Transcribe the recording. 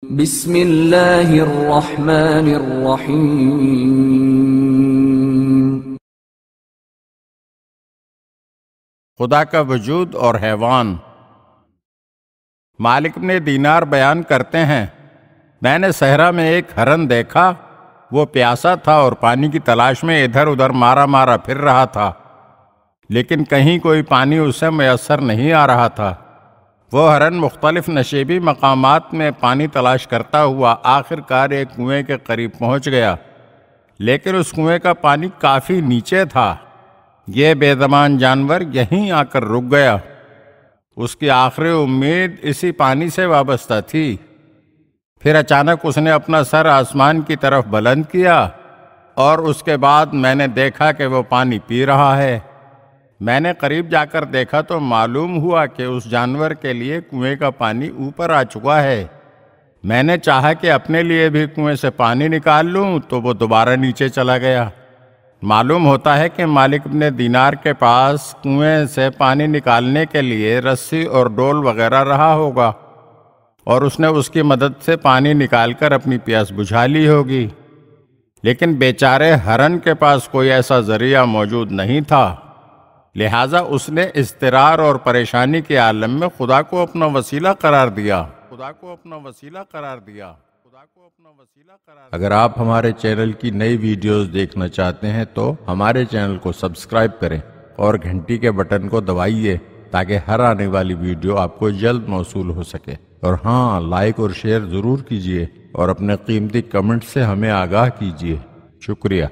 بسم اللہ الرحمن الرحیم۔ خدا کا وجود اور حیوان۔ مالک ابن دینار بیان کرتے ہیں، میں نے صحرا میں ایک ہرن دیکھا، وہ پیاسا تھا اور پانی کی تلاش میں ادھر ادھر مارا پھر رہا تھا، لیکن کہیں کوئی پانی اسے میسر نہیں آ رہا تھا۔ وہ ہرن مختلف نشیبی مقامات میں پانی تلاش کرتا ہوا آخر کار ایک کنویں کے قریب پہنچ گیا، لیکن اس کنویں کا پانی کافی نیچے تھا۔ یہ بے زبان جانور یہیں آ کر رک گیا۔ اس کی آخری امید اسی پانی سے وابستہ تھی۔ پھر اچانک اس نے اپنا سر آسمان کی طرف بلند کیا اور اس کے بعد میں نے دیکھا کہ وہ پانی پی رہا ہے۔ میں نے قریب جا کر دیکھا تو معلوم ہوا کہ اس جانور کے لیے کنویں کا پانی اوپر آ چکا ہے۔ میں نے چاہا کہ اپنے لیے بھی کنویں سے پانی نکال لوں تو وہ دوبارہ نیچے چلا گیا۔ معلوم ہوتا ہے کہ مالک ابن دینار کے پاس کنویں سے پانی نکالنے کے لیے رسی اور ڈول وغیرہ رہا ہوگا، اور اس نے اس کی مدد سے پانی نکال کر اپنی پیاس بجھا لی ہوگی، لیکن بیچارے ہرن کے پاس کوئی ایسا ذریعہ موجود نہیں تھا، لہٰذا اس نے اضطرار اور پریشانی کے عالم میں خدا کو اپنا وسیلہ قرار دیا۔ اگر آپ ہمارے چینل کی نئی ویڈیوز دیکھنا چاہتے ہیں تو ہمارے چینل کو سبسکرائب کریں اور گھنٹی کے بٹن کو دبائیے تاکہ ہر آنے والی ویڈیو آپ کو جلد موصول ہو سکے۔ اور ہاں، لائک اور شیئر ضرور کیجیے اور اپنے قیمتی کمنٹ سے ہمیں آگاہ کیجیے۔ شکریہ۔